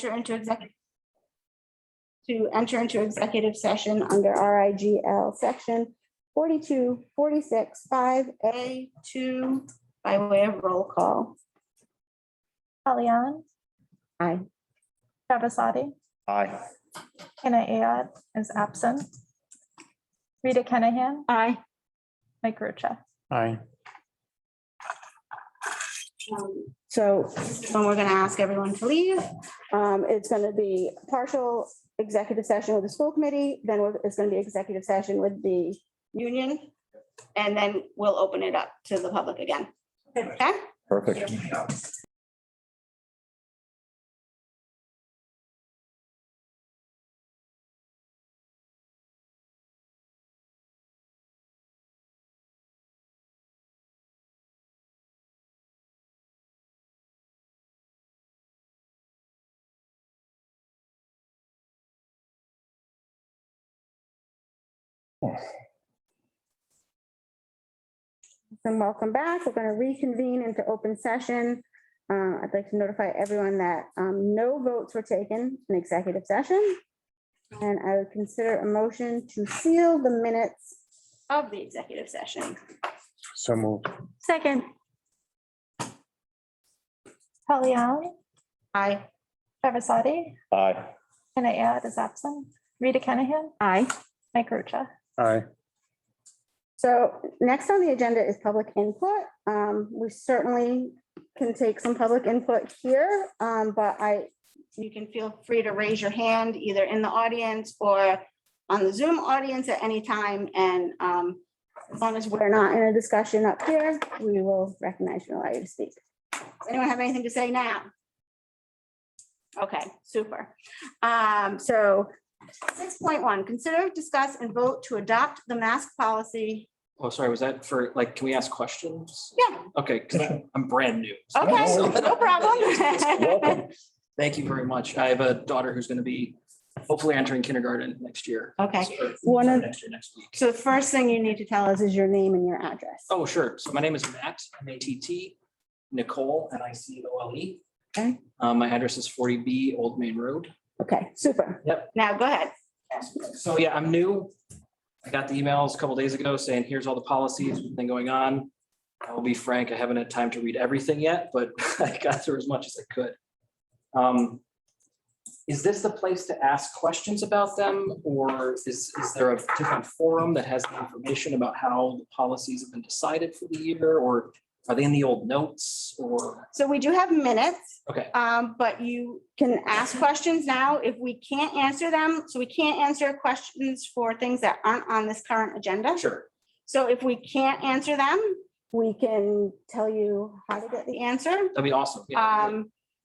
enter into executive session under RIGL section 4246(5)(a)(2) by way of roll call. Kellyanne, Aye. Travasati, Aye. Hannah Ayad is absent. Rita Kenahan, Aye. Mike Rocha. Aye. So when we're going to ask everyone to leave, it's going to be partial executive session with the school committee, then it's going to be executive session with the union, and then we'll open it up to the public again. Okay? Perfect. And welcome back. We're going to reconvene into open session. I'd like to notify everyone that no votes were taken in executive session. And I would consider a motion to seal the minutes of the executive session. So moved. Second. Kellyanne, Aye. Travasati, Aye. Hannah Ayad is absent. Rita Kenahan, Aye. Mike Rocha. Aye. So next on the agenda is public input. We certainly can take some public input here, but you can feel free to raise your hand either in the audience or on the Zoom audience at any time. And as long as we're not in a discussion up here, we will recognize you and allow you to speak. Does anyone have anything to say now? Okay, super. So 6.1, consider, discuss, and vote to adopt the mask policy. Oh, sorry, was that for, like, can we ask questions? Yeah. Okay, because I'm brand new. so- Okay, so- no problem. Welcome. Thank you very much. I have a daughter who's going to be hopefully entering kindergarten next year. Okay. Or One of- next year, next week. So the first thing you need to tell us is your name and your address. Oh, sure. So my name is Matt, M-A-T-T, Nicole, N-I-C-O-L-E. Okay. My address is 40B Old Main Road. Okay, super. Yep. Now go ahead. So yeah, I'm new. I got the emails a couple days ago saying, here's all the policies, everything going on. I will be frank, I haven't had time to read everything yet, but I got through as much as I could. Is this the place to ask questions about them? Or is there a different forum that has the information about how the policies have been decided for the year? Or are they in the old notes or? So we do have minutes, Okay, but you can ask questions now if we can't answer them. So we can't answer questions for things that aren't on this current agenda. sure. So if we can't answer them, we can tell you how to get the answer. That'd be awesome. Yeah.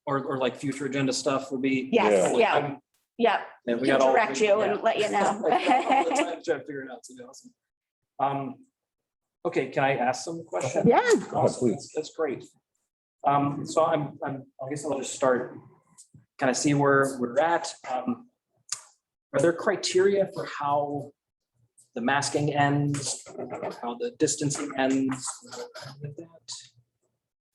Or like future agenda stuff would be. Yes, yeah, I'm- yep. yeah, we We'll got all. direct you yeah. and let you know. Trying to figure it out, so awesome. Okay, can I ask some questions? Yeah. Awesome, that's great. So I guess I'll just start, kind of see where we're at. Are there criteria for how the masking ends, how the distancing ends? Like that?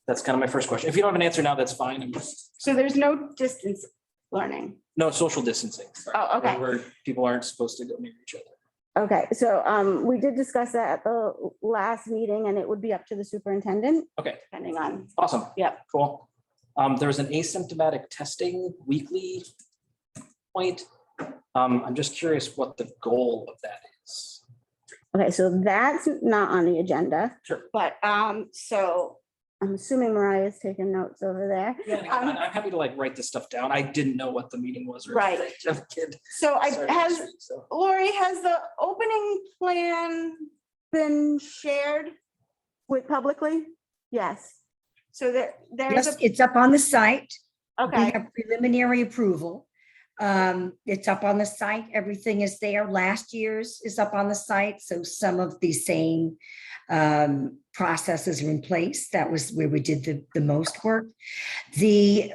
That's kind of my first question. If you don't have an answer now, that's fine. I'm just, So there's no distance learning. no, social distancing. sorry. Oh, okay. Where people aren't supposed to go near each other. Okay, so we did discuss that at the last meeting and it would be up to the superintendent. Okay. Depending on, Awesome. Yep. Cool. There's an asymptomatic testing weekly point. I'm just curious what the goal of that is. okay, so that's not on the agenda, Sure. but so I'm assuming Mariah's taking notes over there. Yeah, I'm happy to like write this stuff down. I didn't know what the meeting was. Or Right. anything. I'm a kid. So Sorry, so. Lori, has the opening plan been shared with publicly? Yes. So there's Yes, a, it's up on the site. We okay, have preliminary approval. It's up on the site. Everything is there. Last year's is up on the site. So some of the same processes are in place. That was where we did the most work. The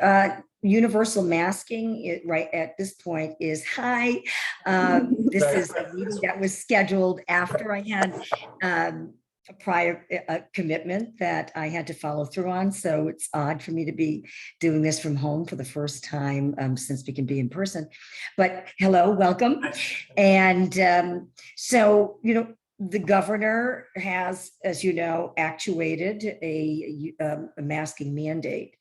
universal masking, right at this point is hi. This is a meeting that was scheduled after I had a prior commitment that I had to follow through on. So it's odd for me to be doing this from home for the first time since we can be in person. But hello, welcome. And so, the governor has, as you know, actuated a masking mandate.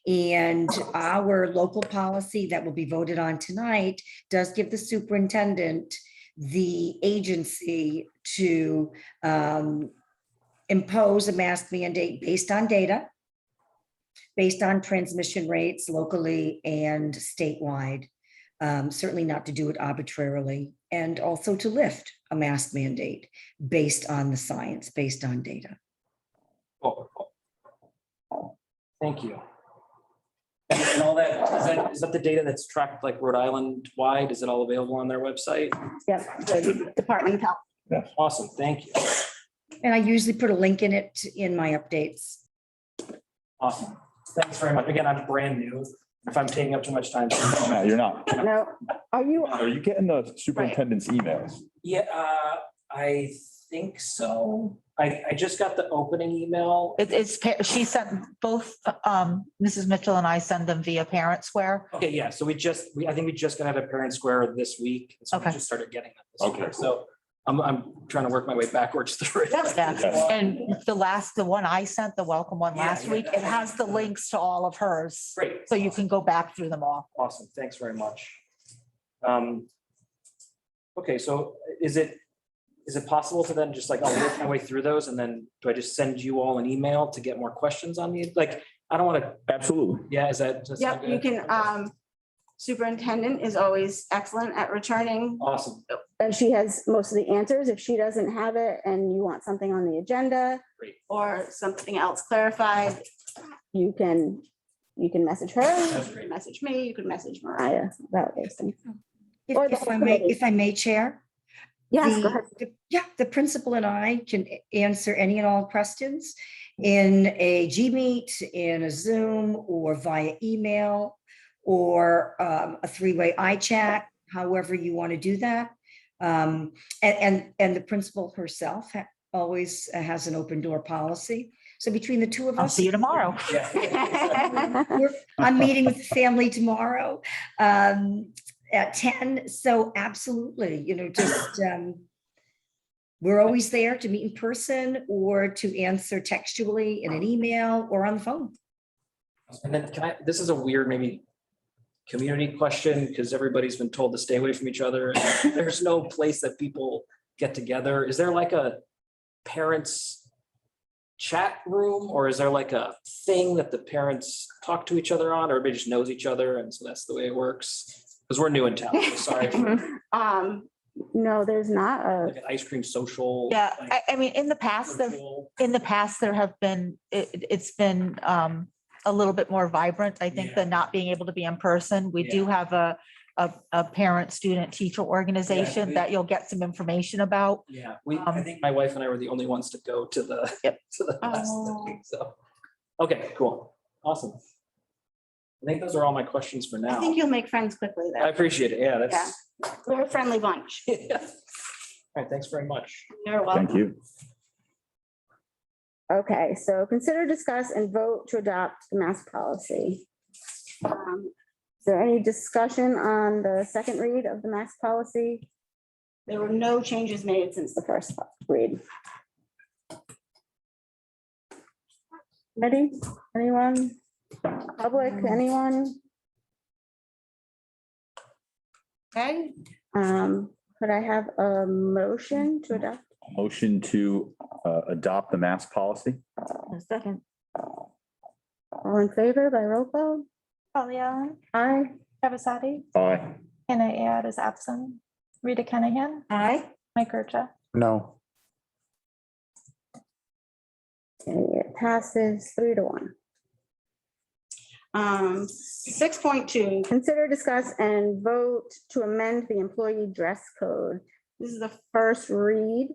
And our local policy that will be voted on tonight does give the superintendent the agency to impose a mask mandate based on data, based on transmission rates locally and statewide. Certainly not to do it arbitrarily, and also to lift a mask mandate based on the science, based on data. Oh, thank you. And all that, is that the data that's tracked like Rhode Island wide? Is it all available on their website? Yep, the Department of Health. Awesome, thank you. And I usually put a link in it in my updates. Awesome. Thanks very much. Again, I'm brand new. If I'm taking up too much time. No, you're not. No, are you? Are you getting the superintendent's emails? Yeah, I think so. I just got the opening email. She sent both, Mrs. Mitchell and I send them via ParentSquare. Okay, yeah, so I think we just got out of Parent Square this week. So we Okay. just started getting that this Okay. week. So I'm trying to work my way backwards through it. Yeah. Yes. And the one I sent, the welcome one Yeah, last yeah. week, it has the links to all of hers. Great. So you can go back through them all. Awesome, thanks very much. Okay, so is it possible to then just like, I'll work my way through those and then do I just send you all an email to get more questions on the, like, I don't want to, Absolutely. yeah, is that? does that Yep, sound you good? can, superintendent is always excellent at returning. Awesome, And she has most of the answers. If she doesn't have it and you want something on the agenda great. or something else clarified, you can message her, you can message me, you can message Mariah about those things. Or the If I may, Chair. Yes, go ahead. The principal and I can answer any and all questions in a G Meet, in a Zoom, or via email, or a three-way iChat, however you want to do that. And the principal herself always has an open door policy. So between the two of I'll us, see you tomorrow. I'm meeting with the family tomorrow at 10. So absolutely, just we're always there to meet in person or to answer textually in an email or on the phone. And then this is a weird, maybe community question, because everybody's been told to stay away from each other. And there's no place that people get together. Is there like a parents chat room, or is there like a thing that the parents talk to each other on, or everybody just knows each other and so that's the way it works? Because we're new in town, so sorry. No, there's not Like an ice cream social. Yeah, like, I mean, in the past, virtual- there have been, it's been a little bit more vibrant, I think, than not being able to be in person. We do have a parent, student, teacher organization we- that you'll get some information about. Yeah, I think my wife and I were the only ones to go to the. Yep. To the last Oh. thing, so, okay, cool, awesome. I think those are all my questions for I now. think you'll make friends quickly I there. appreciate it, yeah, that's. We're a friendly bunch. Yeah. All right, thanks very much. You're welcome. Thank you. Okay, so consider, discuss, and vote to adopt the mask policy. Is there any discussion on the second read of the mask policy? There were no changes made since the first read. Ready? Anyone? Public, anyone? Okay, could I have a motion to adopt? Motion to adopt the mask policy? A second. All in favor by roll call? Polly Allen, Aye. Avasati, Aye. Hannah Add is absent. Rita Kennahan, Aye. Mike Rocha. No. Okay, it passes 3-1. 6.2, consider, discuss, and vote to amend the employee dress code. This is the first read.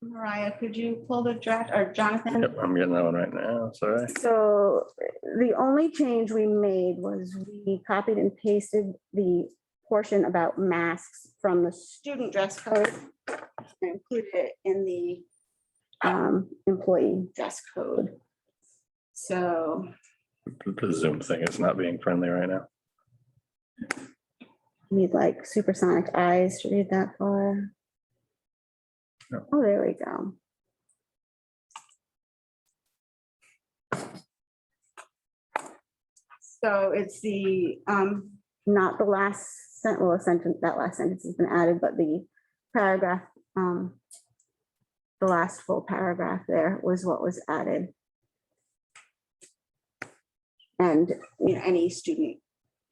Mariah, could you pull the draft, or Jonathan? Yep, I'm getting that one right now, sorry. So the only change we made was we copied and pasted the portion about masks from the student dress code and included it in the employee dress code. So The Zoom thing is not being friendly right now. need like supersonic eyes to read that far. No. Oh, there we go. So it's the, not the last sentence, well, a sentence, that last sentence has been added, but the paragraph, the last full paragraph there was what was added. And, you know, any student,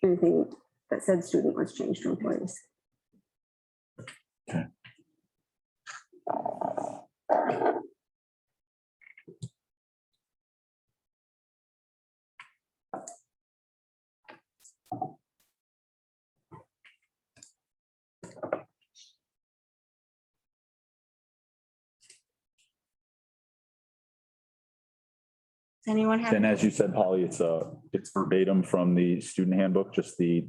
anything that said student was changed to employees. Does anyone have? And as you said, Polly, it's verbatim from the student handbook, just the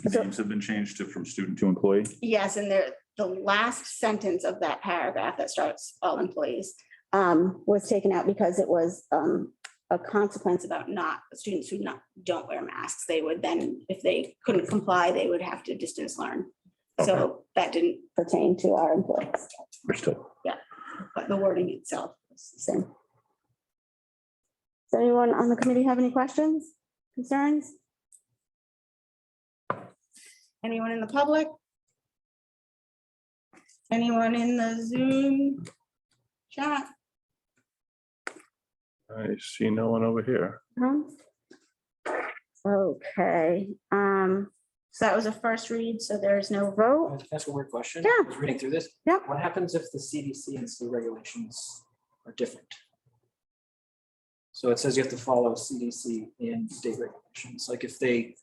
So- names have been changed to from student to employee. Yes, and the last sentence of that paragraph that starts all employees was taken out because it was a consequence about students who don't wear masks. They would then, if they couldn't comply, they would have to distance learn. So that didn't pertain to our employees, Understood. but the wording itself was the same. Does anyone on the committee have any questions, concerns? Anyone in the public? Anyone in the Zoom chat? I see no one over here. No? Okay, so that was a first read, so there's no vote. Can I ask a weird question? Yeah. I was reading through this. Yeah. What happens if the CDC and state regulations are different? So it says you have to follow CDC and state regulations. Like if they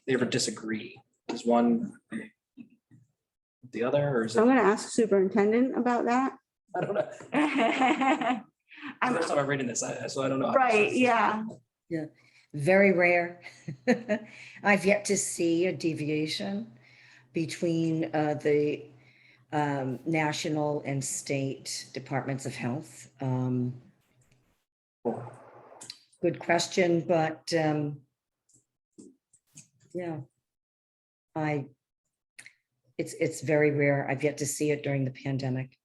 ever disagree, does one the other, or is So it? I'm gonna ask superintendent about that. I don't know. I'm First time I'm reading this, so I don't know. right, yeah. Very rare. I've yet to see a deviation between the national and state departments of health. Good question, but yeah, it's very rare. I've yet to see it during the pandemic.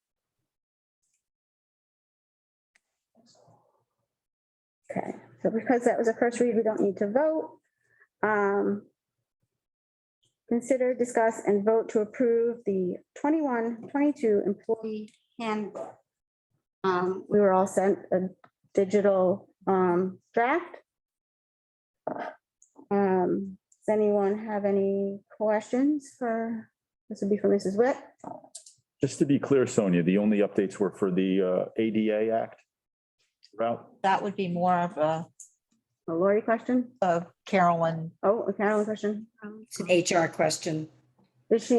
Okay, so because that was a first read, we don't need to vote. Consider, discuss, and vote to approve the 21-22 employee handbook. We were all sent a digital draft. Does anyone have any questions for, this would be for Mrs. Witt? Just to be clear, Sonia, the only updates were for the ADA Act route. That would be more of A Lori question? a Carolyn. Oh, a Carolyn question. It's an HR question. Is she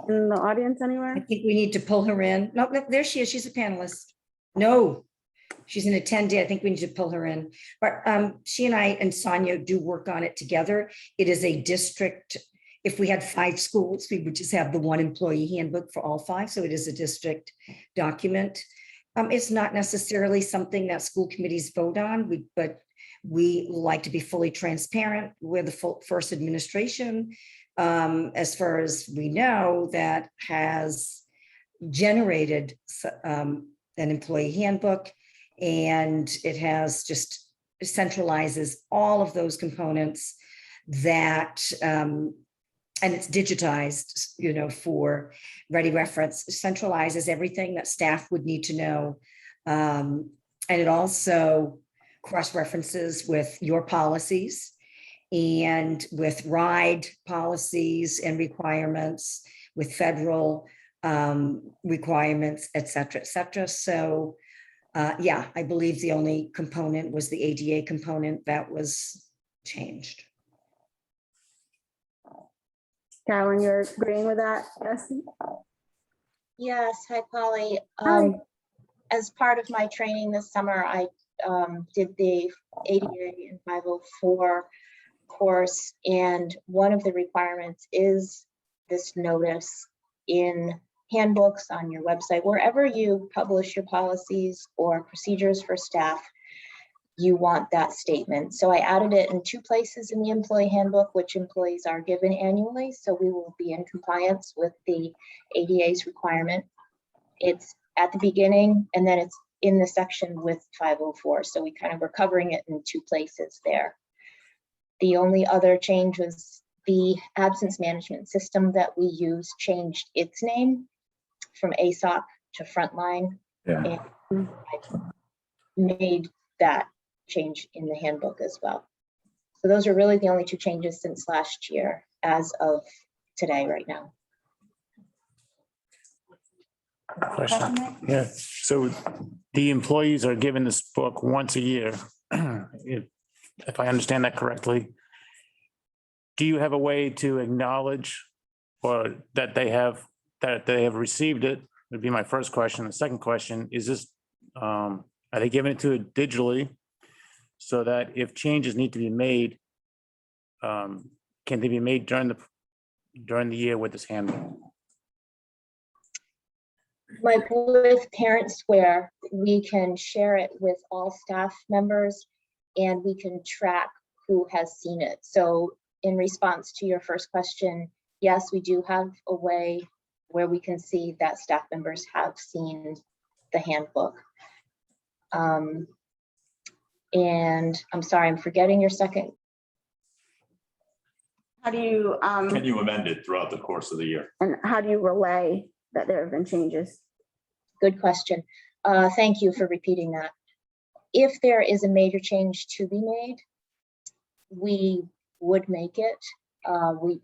in the audience I anywhere? think we need to pull her in. No, there she is. She's a panelist. No, she's an attendee. I think we need to pull her in. But she and I and Sonia do work on it together. It is a district. If we had 5 schools, we would just have the one employee handbook for all 5. So it is a district document. It's not necessarily something that school committees vote on, but we like to be fully transparent. We're the first administration, as far as we know, that has generated an employee handbook, and it has just centralizes all of those components that, and it's digitized, you know, for ready reference, centralizes everything that staff would need to know. And it also cross-references with your policies and with RIDE policies and requirements, with federal requirements, et cetera, So yeah, I believe the only component was the ADA component that was changed. Carolyn, you're agreeing with that? Yes. Yes, hi Polly. Hi. As part of my training this summer, I did the ADA and 504 course, and one of the requirements is this notice in handbooks, on your website, wherever you publish your policies or procedures for staff, you want that statement. So I added it in 2 places in the employee handbook, which employees are given annually. So we will be in compliance with the ADA's requirement. It's at the beginning, and then it's in the section with 504. So we're covering it in 2 places there. The only other change was the absence management system that we use changed its name from ASOP to Frontline. Yeah. And I made that change in the handbook as well. So those are really the only 2 changes since last year as of today, right now. Question. Yeah, so the employees are given this book once a year. If I understand that correctly. Do you have a way to acknowledge or that they have received it? Would be my first question. The second question is this, are they giving it to it digitally? So that if changes need to be made, can they be made during the year with this handbook? Like with Parent Square, we can share it with all staff members and we can track who has seen it. So in response to your first question, yes, we do have a way where we can see that staff members have seen the handbook. And I'm sorry, I'm forgetting your second. How do you, Can you amend it throughout the course of the year? and how do you relay that there have been changes? Good question. Thank you for repeating that. If there is a major change to be made, we would make it.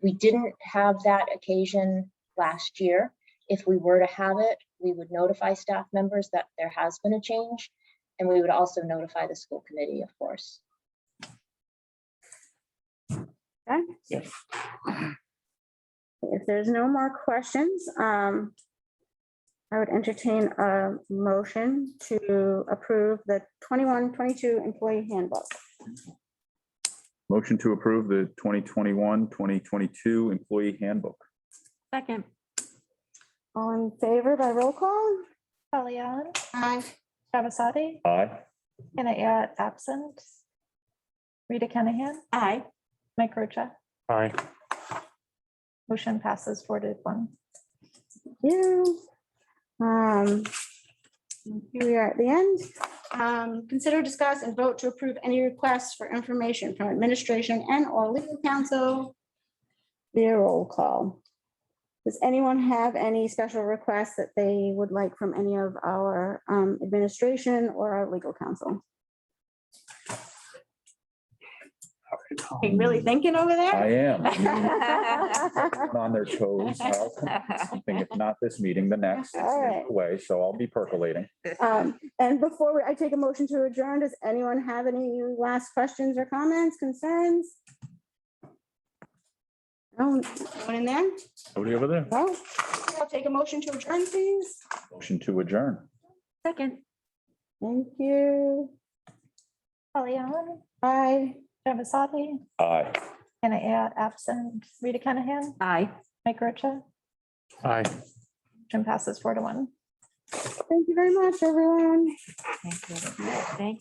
We didn't have that occasion last year. If we were to have it, we would notify staff members that there has been a change, and we would also notify the school committee, of course. Okay. Yeah. If there's no more questions, I would entertain a motion to approve the 21-22 employee handbook. Motion to approve the 2021-2022 employee handbook. Second. All in favor by roll call? Polly Allen, Aye. Travisati, Aye. Hannah Add, absent. Rita Kennahan, Aye. Mike Rocha. Aye. Motion passes 4-1. Thank you. Here we are at the end. Consider, discuss, and vote to approve any requests for information from administration and or legal counsel via roll call. Does anyone have any special requests that they would like from any of our administration or our legal counsel? Are you really thinking over I there? am. On their toes. I'll come up with something, if not this meeting, the next. It's All right. away, so I'll be percolating. And before I take a motion to adjourn, does anyone have any last questions or comments, concerns? No, one in there? Nobody over there? No? I'll take a motion to adjourn, please. Motion to adjourn. Second. Thank you. Polly Allen, Bye. Travisati, Aye. Hannah Add, absent. Rita Kennahan, Aye. Mike Rocha. Aye. Motion passes 4-1. Thank you very much, everyone. Thank you. Thank